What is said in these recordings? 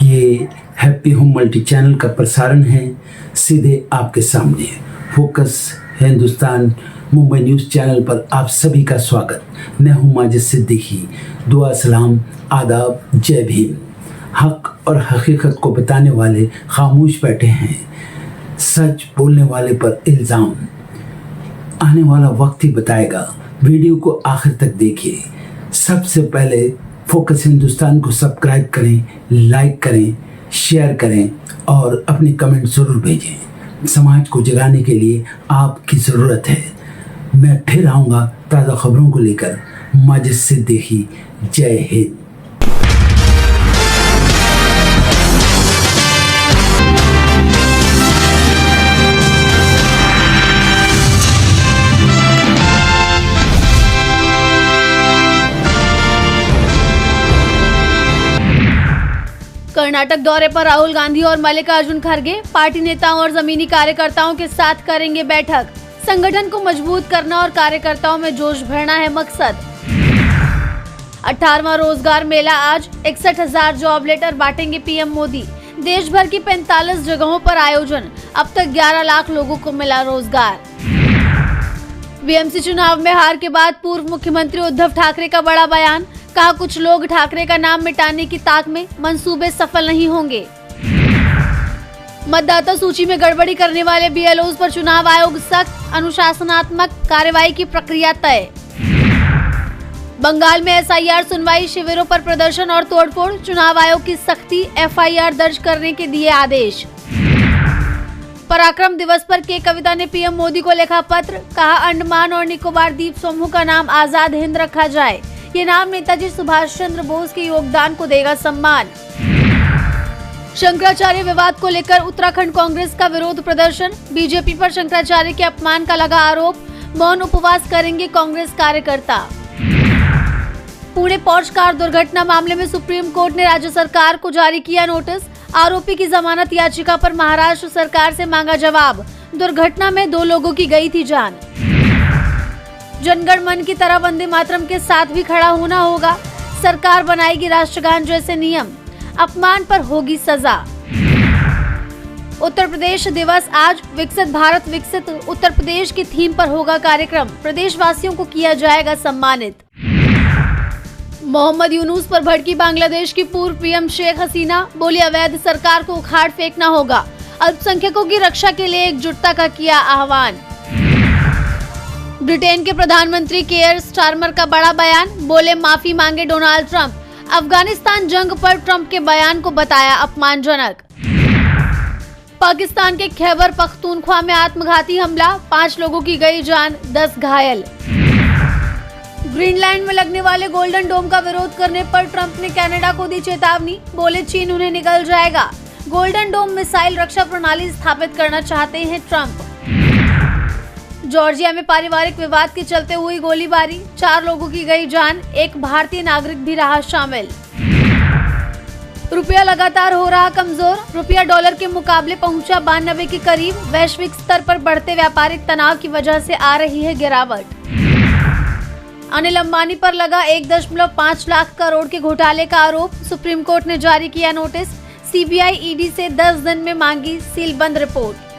ये happy home multi channel का प्रसारण है सीधे आपके सामने। Focus Hindustan Mumbai news channel पर आप सभी का स्वागत। मैं हूं माजिद सिद्दीकी। दुआ सलाम आदाब जय भीम। हक और हकीकत को बताने वाले खामोश बैठे हैं, सच बोलने वाले पर इल्ज़ाम। आने वाला वक्त ही बताएगा। वीडियो को आखिर तक देखिए। सबसे पहले फोकस हिंदुस्तान को सब्सक्राइब करें, लाइक करें, शेयर करें और अपने कमेंट ज़रूर भेजें। समाज को जगाने के लिए आपकी ज़रूरत है। मैं फिर आऊँगा ताज़ा खबरों को लेकर। माजिद सिद्दीकी, जय हिंद। कर्नाटक दौरे पर राहुल गांधी और मल्लिकार्जुन खड़गे पार्टी नेताओं और जमीनी कार्यकर्ताओं के साथ करेंगे बैठक। संगठन को मजबूत करना और कार्यकर्ताओं में जोश भरना है मकसद। 18वां रोजगार मेला आज 61,000 जॉब लेटर बांटेंगे पीएम मोदी। देश भर की 45 जगहों पर आयोजन। अब तक 11 लाख लोगों को मिला रोजगार। बीएमसी चुनाव में हार के बाद पूर्व मुख्यमंत्री उद्धव ठाकरे का बड़ा बयान। कहा, कुछ लोग ठाकरे का नाम मिटाने की ताक में, मंसूबे सफल नहीं होंगे। मतदाता सूची में गड़बड़ी करने वाले बीएलओज पर चुनाव आयोग सख्त, अनुशासनात्मक कार्रवाई की प्रक्रिया तय। बंगाल में एसआईआर सुनवाई शिविरों पर प्रदर्शन और तोड़फोड़। चुनाव आयोग की सख्ती, एफआईआर दर्ज करने के दिए आदेश। पराक्रम दिवस पर के कविता ने पीएम मोदी को लिखा पत्र। कहा, अंडमान और निकोबार द्वीप समूह का नाम आजाद हिंद रखा जाए। ये नाम नेताजी सुभाष चंद्र बोस के योगदान को देगा सम्मान। शंकराचार्य विवाद को लेकर उत्तराखंड कांग्रेस का विरोध प्रदर्शन। बीजेपी पर शंकराचार्य के अपमान का लगा आरोप। मौन उपवास करेंगे कांग्रेस कार्यकर्ता। पुणे पोर्श कार दुर्घटना मामले में सुप्रीम कोर्ट ने राज्य सरकार को जारी किया नोटिस। आरोपी की जमानत याचिका पर महाराष्ट्र सरकार से मांगा जवाब। दुर्घटना में 2 लोगों की गई थी जान। जनगण मन की तरह वंदे मातरम के साथ भी खड़ा होना होगा। सरकार बनाएगी राष्ट्रगान जैसे नियम। अपमान पर होगी सजा। उत्तर प्रदेश दिवस आज। विकसित भारत विकसित उत्तर प्रदेश की थीम पर होगा कार्यक्रम। प्रदेशवासियों को किया जाएगा सम्मानित। मोहम्मद यूनुस पर भड़की बांग्लादेश की पूर्व पीएम शेख हसीना। बोली, अवैध सरकार को उखाड़ फेंकना होगा। अल्पसंख्यकों की रक्षा के लिए एकजुटता का किया आह्वान। ब्रिटेन के प्रधानमंत्री केयर स्टारमर का बड़ा बयान। बोले, माफी मांगे डोनाल्ड ट्रंप। अफगानिस्तान जंग पर ट्रंप के बयान को बताया अपमानजनक। पाकिस्तान के खैबर पख्तूनख्वा में आत्मघाती हमला। 5 लोगों की गई जान, 10 घायल। ग्रीनलैंड में लगने वाले गोल्डन डोम का विरोध करने पर ट्रंप ने कनाडा को दी चेतावनी। बोले, चीन उन्हें निगल जाएगा। गोल्डन डोम मिसाइल रक्षा प्रणाली स्थापित करना चाहते हैं ट्रंप। जॉर्जिया में पारिवारिक विवाद के चलते हुई गोलीबारी। 4 लोगों की गई जान, एक भारतीय नागरिक भी रहा शामिल। रुपया लगातार हो रहा कमजोर। रुपया डॉलर के मुकाबले पहुंचा 92 के करीब। वैश्विक स्तर पर बढ़ते व्यापारिक तनाव की वजह से आ रही है गिरावट। अनिल अंबानी पर लगा 1.5 लाख करोड़ के घोटाले का आरोप। सुप्रीम कोर्ट ने जारी किया नोटिस। सीबीआई ईडी से 10 दिन में मांगी सीलबंद रिपोर्ट।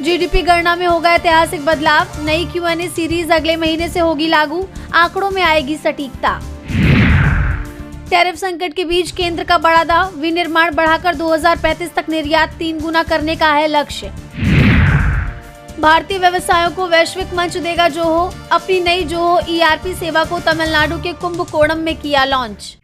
जीडीपी गणना में होगा ऐतिहासिक बदलाव। नई Q&A सीरीज अगले महीने से होगी लागू। आंकड़ों में आएगी सटीकता। टैरिफ संकट के बीच केंद्र का बड़ा दाव। विनिर्माण बढ़ाकर 2035 तक निर्यात 3 गुना करने का है लक्ष्य। भारतीय व्यवसायों को वैश्विक मंच देगा जोहो। अपनी नई जोहो ERP सेवा को तमिलनाडु के कुंभकोणम में किया लॉन्च।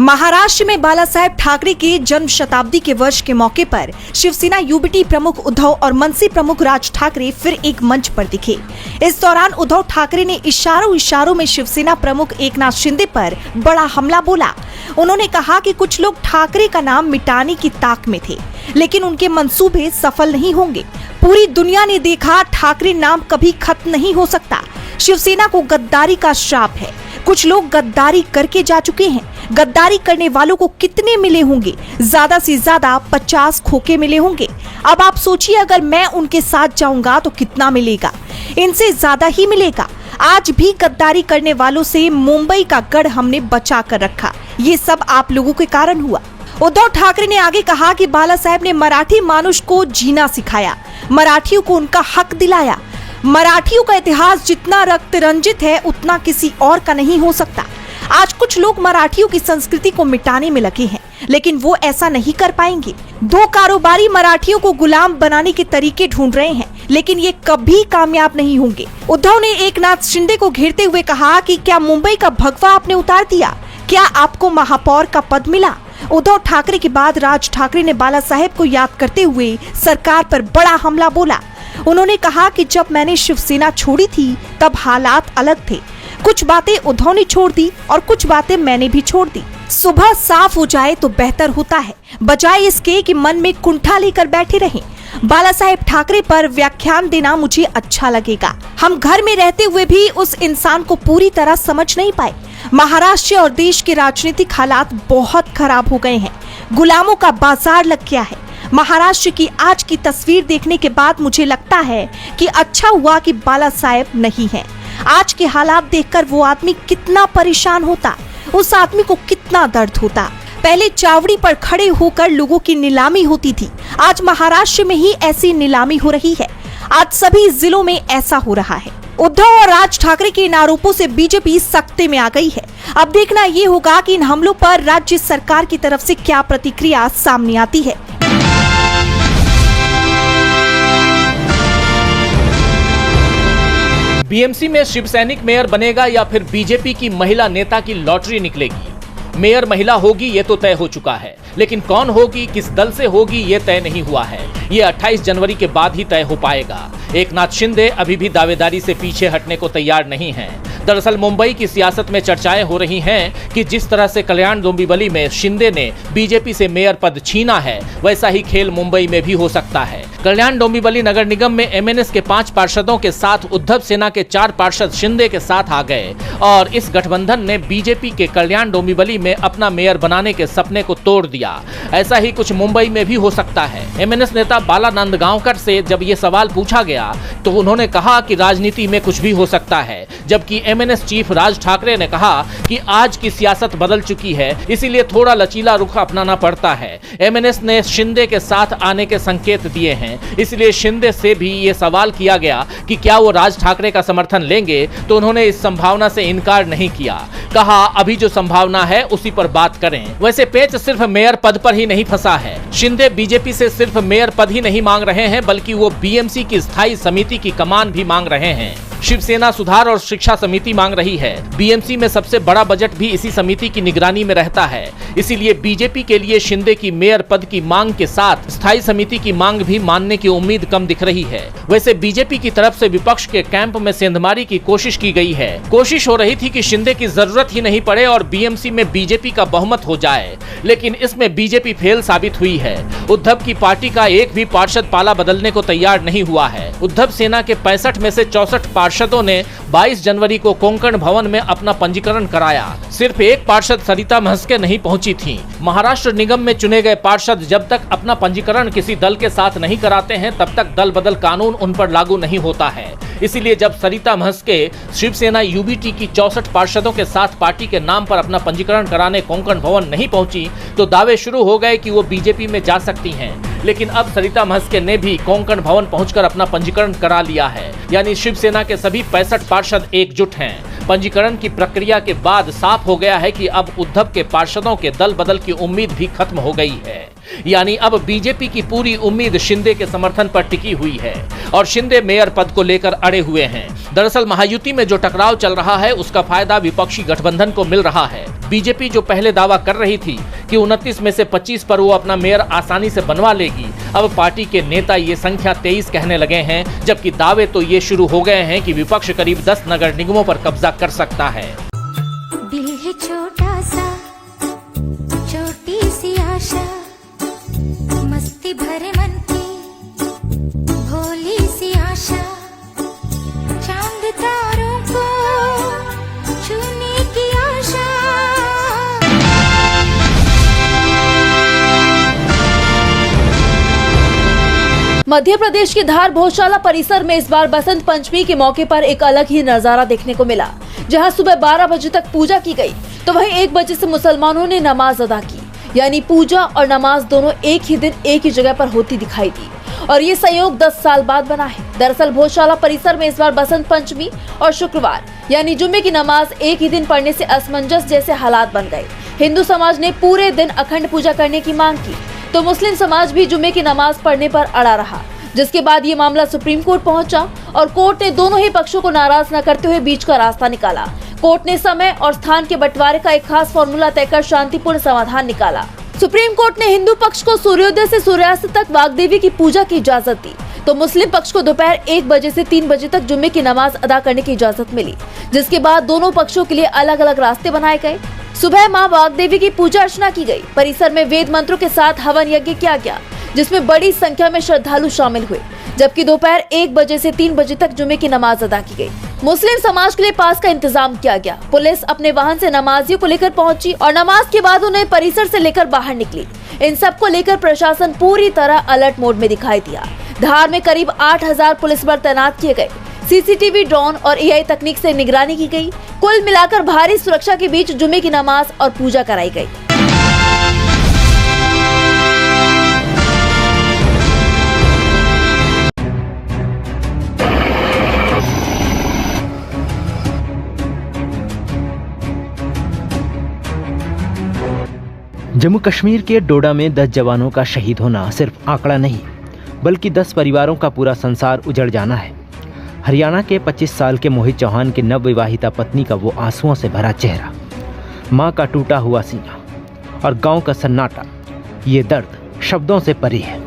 महाराष्ट्र में बाला साहेब ठाकरे के जन्म शताब्दी के वर्ष के मौके पर शिवसेना यूबीटी प्रमुख उद्धव और मनसे प्रमुख राज ठाकरे फिर एक मंच पर दिखे। इस दौरान उद्धव ठाकरे ने इशारों में शिवसेना प्रमुख एकनाथ शिंदे पर बड़ा हमला बोला। उन्होंने कहा कि कुछ लोग ठाकरे का नाम मिटाने की ताक में थे, लेकिन उनके मंसूबे सफल नहीं होंगे। पूरी दुनिया ने देखा ठाकरे नाम कभी खत्म नहीं हो सकता। शिवसेना को गद्दारी का श्राप है। कुछ लोग गद्दारी करके जा चुके हैं। गद्दारी करने वालों को कितने मिले होंगे? ज्यादा से ज्यादा 50 खोखे मिले होंगे। अब आप सोचिए, अगर मैं उनके साथ जाऊंगा तो कितना मिलेगा? इनसे ज्यादा ही मिलेगा। आज भी गद्दारी करने वालों से मुंबई का गढ़ हमने बचा कर रखा। ये सब आप लोगों के कारण हुआ। उद्धव ठाकरे ने आगे कहा कि बाला साहेब ने मराठी मानुष को जीना सिखाया, मराठियों को उनका हक दिलाया। मराठियों का इतिहास जितना रक्त रंजित है उतना किसी और का नहीं हो सकता। आज कुछ लोग मराठियों की संस्कृति को मिटाने में लगे हैं, लेकिन वो ऐसा नहीं कर पाएंगे। दो कारोबारी मराठियों को गुलाम बनाने के तरीके ढूंढ रहे हैं, लेकिन ये कभी कामयाब नहीं होंगे। उद्धव ने एकनाथ शिंदे को घेरते हुए कहा कि क्या मुंबई का भगवा आपने उतार दिया? क्या आपको महापौर का पद मिला? उद्धव ठाकरे के बाद राज ठाकरे ने बाला साहेब को याद करते हुए सरकार पर बड़ा हमला बोला। उन्होंने कहा कि जब मैंने शिवसेना छोड़ी थी तब हालात अलग थे। कुछ बातें उद्धव ने छोड़ दी और कुछ बातें मैंने भी छोड़ दी। सुबह साफ हो जाए तो बेहतर होता है, बजाय इसके कि मन में कुंठा लेकर बैठे रहें। बाला साहेब ठाकरे पर व्याख्यान देना मुझे अच्छा लगेगा। हम घर में रहते हुए भी उस इंसान को पूरी तरह समझ नहीं पाए। महाराष्ट्र और देश के राजनीतिक हालात बहुत खराब हो गए हैं। गुलामों का बाजार लग गया है। महाराष्ट्र की आज की तस्वीर देखने के बाद मुझे लगता है कि अच्छा हुआ कि बाला साहेब नहीं है। आज के हालात देखकर वो आदमी कितना परेशान होता, उस आदमी को कितना दर्द होता। पहले चावड़ी पर खड़े होकर लोगों की नीलामी होती थी, आज महाराष्ट्र में ही ऐसी नीलामी हो रही है। आज सभी जिलों में ऐसा हो रहा है। उद्धव और राज ठाकरे के इन आरोपों से बीजेपी सख्ते में आ गई है। अब देखना ये होगा कि इन हमलों पर राज्य सरकार की तरफ से क्या प्रतिक्रिया सामने आती है। बीएमसी में शिवसैनिक मेयर बनेगा या फिर बीजेपी की महिला नेता की लॉटरी निकलेगी? मेयर महिला होगी ये तो तय हो चुका है, लेकिन कौन होगी, किस दल से होगी, ये तय नहीं हुआ है। ये 28 जनवरी के बाद ही तय हो पाएगा। एकनाथ शिंदे अभी भी दावेदारी से पीछे हटने को तैयार नहीं हैं। दरअसल मुंबई की सियासत में चर्चाएं हो रही हैं कि जिस तरह से कल्याण डोंबिवली में शिंदे ने बीजेपी से मेयर पद छीना है, वैसा ही खेल मुंबई में भी हो सकता है। कल्याण डोंबिवली नगर निगम में एमएनएस के 5 पार्षदों के साथ उद्धव सेना के 4 पार्षद शिंदे के साथ आ गए और इस गठबंधन ने बीजेपी के कल्याण डोंबिवली में अपना मेयर बनाने के सपने को तोड़ दिया। ऐसा ही कुछ मुंबई में भी हो सकता है। एमएनएस नेता बाला नंदगांवकर से जब ये सवाल पूछा गया तो उन्होंने कहा कि राजनीति में कुछ भी हो सकता है, जबकि एमएनएस चीफ राज ठाकरे ने कहा कि आज की सियासत बदल चुकी है, इसीलिए थोड़ा लचीला रुख अपनाना पड़ता है। एमएनएस ने शिंदे के साथ आने के संकेत दिए हैं, इसलिए शिंदे से भी ये सवाल किया गया कि क्या वो राज ठाकरे का समर्थन लेंगे, तो उन्होंने इस संभावना से इनकार नहीं किया। कहा अभी जो संभावना है उसी पर बात करें। वैसे पेच सिर्फ मेयर पद पर ही नहीं फंसा है। शिंदे बीजेपी से सिर्फ मेयर पद ही नहीं मांग रहे हैं, बल्कि वो बीएमसी की स्थायी समिति की कमान भी मांग रहे हैं। शिवसेना सुधार और शिक्षा समिति मांग रही है। बीएमसी में सबसे बड़ा बजट भी इसी समिति की निगरानी में रहता है, इसीलिए बीजेपी के लिए शिंदे की मेयर पद की मांग के साथ स्थायी समिति की मांग भी मानने की उम्मीद कम दिख रही है। वैसे बीजेपी की तरफ से विपक्ष के कैंप में सेंधमारी की कोशिश की गई है। कोशिश हो रही थी कि शिंदे की जरूरत ही नहीं पड़े और बीएमसी में बीजेपी का बहुमत हो जाए, लेकिन इसमें बीजेपी फेल साबित हुई है। उद्धव की पार्टी का एक भी पार्षद पाला बदलने को तैयार नहीं हुआ है। उद्धव सेना के 65 में से 64 पार्षदों ने 22 जनवरी को कोंकण भवन में अपना पंजीकरण कराया। सिर्फ एक पार्षद सरिता महस्के नहीं पहुंची थी। महाराष्ट्र निगम में चुने गए पार्षद जब तक अपना पंजीकरण किसी दल के साथ नहीं कराते हैं, तब तक दल बदल कानून उन पर लागू नहीं होता है। इसीलिए जब सरिता महस्के शिवसेना यूबीटी की 64 पार्षदों के साथ पार्टी के नाम पर अपना पंजीकरण कराने कोंकण भवन नहीं पहुंची, तो दावे शुरू हो गए कि वो बीजेपी में जा सकती हैं। लेकिन अब सरिता महस्के ने भी कोंकण भवन पहुंचकर अपना पंजीकरण करा लिया है, यानी शिवसेना के सभी 65 पार्षद एकजुट हैं। पंजीकरण की प्रक्रिया के बाद साफ हो गया है कि अब उद्धव के पार्षदों के दल बदल की उम्मीद भी खत्म हो गई है। यानी अब बीजेपी की पूरी उम्मीद शिंदे के समर्थन पर टिकी हुई है और शिंदे मेयर पद को लेकर अड़े हुए हैं। दरअसल महायुति में जो टकराव चल रहा है उसका फायदा विपक्षी गठबंधन को मिल रहा है। बीजेपी जो पहले दावा कर रही थी कि 29 में से 25 पर वो अपना मेयर आसानी से बनवा लेगी, अब पार्टी के नेता ये संख्या 23 कहने लगे हैं, जबकि दावे तो ये शुरू हो गए हैं कि विपक्ष करीब 10 नगर निगमों पर कब्जा कर सकता है। दिल है छोटा सा, छोटी सी आशा, मस्ती भरे मन की भोली सी आशा, चांद तारों को छूने की आशा। मध्य प्रदेश के धार भोजशाला परिसर में इस बार बसंत पंचमी के मौके पर एक अलग ही नजारा देखने को मिला, जहां सुबह 12 बजे तक पूजा की गई तो वहीं 1 बजे से मुसलमानों ने नमाज अदा की। यानी पूजा और नमाज दोनों एक ही दिन एक ही जगह पर होती दिखाई दी और ये संयोग 10 साल बाद बना है। दरअसल भोजशाला परिसर में इस बार बसंत पंचमी और शुक्रवार यानी जुम्मे की नमाज एक ही दिन पढ़ने से असमंजस जैसे हालात बन गए। हिंदू समाज ने पूरे दिन अखंड पूजा करने की मांग की तो मुस्लिम समाज भी जुम्मे की नमाज पढ़ने पर अड़ा रहा, जिसके बाद ये मामला सुप्रीम कोर्ट पहुंचा और कोर्ट ने दोनों ही पक्षों को नाराज न करते हुए बीच का रास्ता निकाला। कोर्ट ने समय और स्थान के बंटवारे का एक खास फॉर्मूला तय कर शांतिपूर्ण समाधान निकाला। सुप्रीम कोर्ट ने हिंदू पक्ष को सूर्योदय से सूर्यास्त तक वाग्देवी की पूजा की इजाजत दी तो मुस्लिम पक्ष को दोपहर 1 बजे से 3 बजे तक जुम्मे की नमाज अदा करने की इजाजत मिली, जिसके बाद दोनों पक्षों के लिए अलग अलग रास्ते बनाए गए। सुबह मां वाग्देवी की पूजा अर्चना की गई। परिसर में वेद मंत्रों के साथ हवन यज्ञ किया गया, जिसमें बड़ी संख्या में श्रद्धालु शामिल हुए, जबकि दोपहर 1 बजे से 3 बजे तक जुम्मे की नमाज अदा की गई। मुस्लिम समाज के लिए पास का इंतजाम किया गया। पुलिस अपने वाहन से नमाजियों को लेकर पहुंची और नमाज के बाद उन्हें परिसर से लेकर बाहर निकली। इन सब को लेकर प्रशासन पूरी तरह अलर्ट मोड में दिखाई दिया। धार में करीब 8000 पुलिस बल तैनात किए गए। सीसीटीवी, ड्रोन और एआई तकनीक से निगरानी की गई। कुल मिलाकर भारी सुरक्षा के बीच जुम्मे की नमाज और पूजा कराई गई। जम्मू कश्मीर के डोडा में 10 जवानों का शहीद होना सिर्फ आंकड़ा नहीं, बल्कि 10 परिवारों का पूरा संसार उजड़ जाना है। हरियाणा के 25 साल के मोहित चौहान की नवविवाहिता पत्नी का वो आंसुओं से भरा चेहरा, मां का टूटा हुआ सीना और गांव का सन्नाटा, ये दर्द शब्दों से परे है।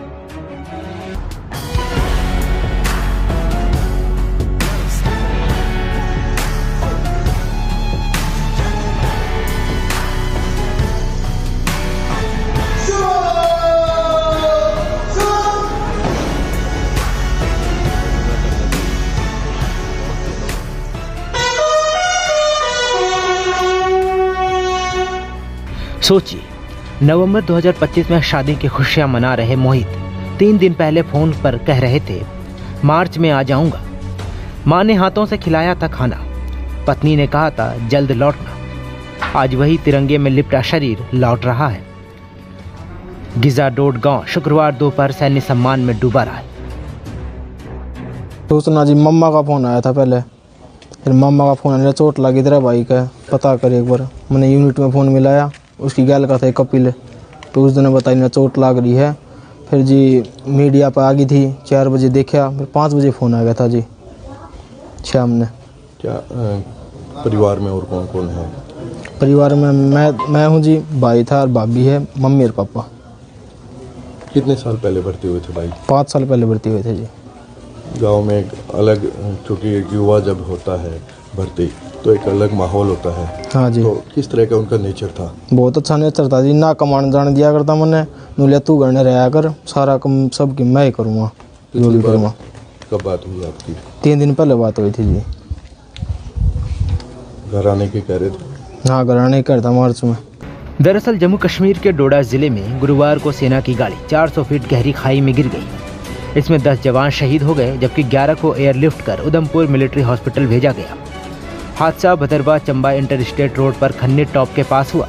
सोचिए, नवंबर 2025 में शादी की खुशियां मना रहे मोहित 3 दिन पहले फोन पर कह रहे थे मार्च में आ जाऊंगा। मां ने हाथों से खिलाया था खाना, पत्नी ने कहा था जल्द लौटना। आज वही तिरंगे में लिपटा शरीर लौट रहा है। गिजाडोड गांव शुक्रवार दोपहर सैन्य सम्मान में डूबा रहा है। सूचना जी मम्मा का फोन आया था पहले, फिर मम्मा का फोन आया, चोट लगी तेरा भाई का, पता कर एक बार। मैंने यूनिट में फ़ोन मिलाया, उसकी गैल का था कपिल, तो उस दिन बताई ना चोट लग रही है। फिर जी मीडिया पर आ गई थी, 4 बजे देखा, फिर 5 बजे फ़ोन आ गया था जी शाम ने। क्या परिवार में और कौन कौन है? परिवार में मैं हूँ जी, भाई था और भाभी है, मम्मी और पापा। कितने साल पहले भर्ती हुए थे भाई? 5 साल पहले भर्ती हुए थे जी। गांव में एक अलग, क्योंकि एक युवा जब होता है भर्ती तो एक अलग माहौल होता है। हाँ जी। तो किस तरह का उनका नेचर था? बहुत अच्छा नेचर था जी, ना कमाने जाने दिया करता मैंने, नूलिया तू घर रहा कर, सारा कम सब की मैं ही करूँगा, जो भी करूँगा। कब बात हुई आपकी? 3 दिन पहले बात हुई थी जी। घर आने की कह रहे थे? हाँ, घर आने का था मार्च में। दरअसल जम्मू कश्मीर के डोडा जिले में गुरुवार को सेना की गाड़ी 400 फीट गहरी खाई में गिर गई। इसमें 10 जवान शहीद हो गए, जबकि 11 को एयरलिफ्ट कर उधमपुर मिलिट्री हॉस्पिटल भेजा गया। हादसा भदरवा चंबा इंटरस्टेट रोड पर खन्ने टॉप के पास हुआ।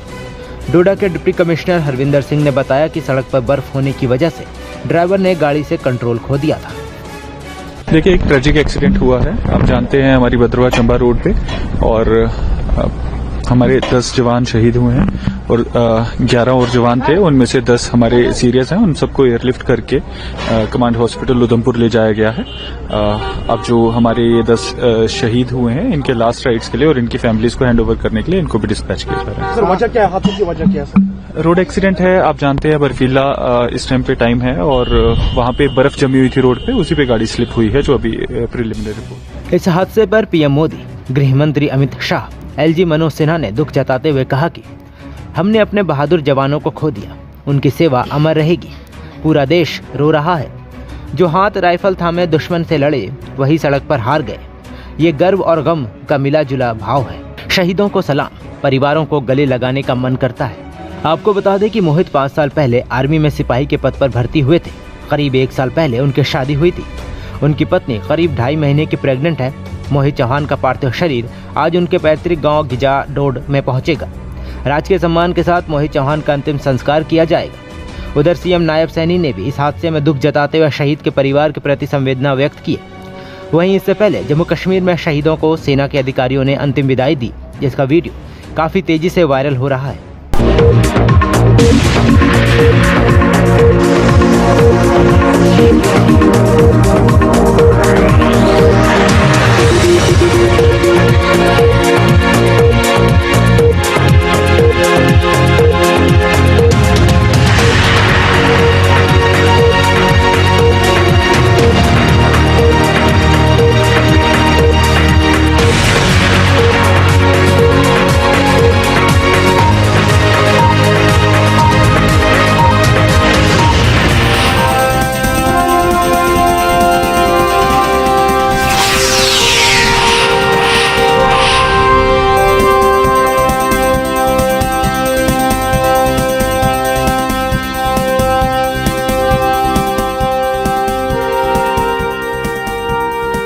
डोडा के डिप्टी कमिश्नर हरविंदर सिंह ने बताया कि सड़क पर बर्फ होने की वजह से ड्राइवर ने गाड़ी से कंट्रोल खो दिया था। देखिए, एक ट्रेजिक एक्सीडेंट हुआ है, आप जानते हैं, हमारी भदरवा चंबा रोड पे, और हमारे 10 जवान शहीद हुए हैं और 11 और जवान थे, उनमें से 10 हमारे सीरियस हैं। उन सबको एयरलिफ्ट करके कमांड हॉस्पिटल उधमपुर ले जाया गया है। अब जो हमारे ये 10 शहीद हुए हैं, इनके लास्ट राइट्स के लिए और इनकी फैमिलीज को हैंड ओवर करने के लिए इनको भी डिस्पैच किया जा रहा है। सर वजह क्या है, हादसे की वजह क्या है सर? रोड एक्सीडेंट है, आप जानते हैं बर्फीला इस टाइम पे टाइम है और वहां पे बर्फ जमी हुई थी रोड पे, उसी पे गाड़ी स्लिप हुई है, जो अभी प्रिलिमिनरी रिपोर्ट। इस हादसे पर पीएम मोदी, गृह मंत्री अमित शाह, एलजी मनोज सिन्हा ने दुख जताते हुए कहा कि हमने अपने बहादुर जवानों को खो दिया, उनकी सेवा अमर रहेगी। पूरा देश रो रहा है। जो हाथ राइफल थामे दुश्मन से लड़े वही सड़क पर हार गए। ये गर्व और गम का मिला जुला भाव है। शहीदों को सलाम, परिवारों को गले लगाने का मन करता है। आपको बता दें कि मोहित 5 साल पहले आर्मी में सिपाही के पद पर भर्ती हुए थे। करीब 1 साल पहले उनकी शादी हुई थी। उनकी पत्नी करीब 2.5 महीने की प्रेग्नेंट है। मोहित चौहान का पार्थिव शरीर आज उनके पैतृक गांव गिजा डोड में पहुंचेगा। राजकीय सम्मान के साथ मोहित चौहान का अंतिम संस्कार किया जाएगा। उधर सीएम नायब सैनी ने भी इस हादसे में दुख जताते हुए शहीद के परिवार के प्रति संवेदना व्यक्त की। वहीं इससे पहले जम्मू कश्मीर में शहीदों को सेना के अधिकारियों ने अंतिम विदाई दी, जिसका वीडियो काफी तेजी से वायरल हो रहा है।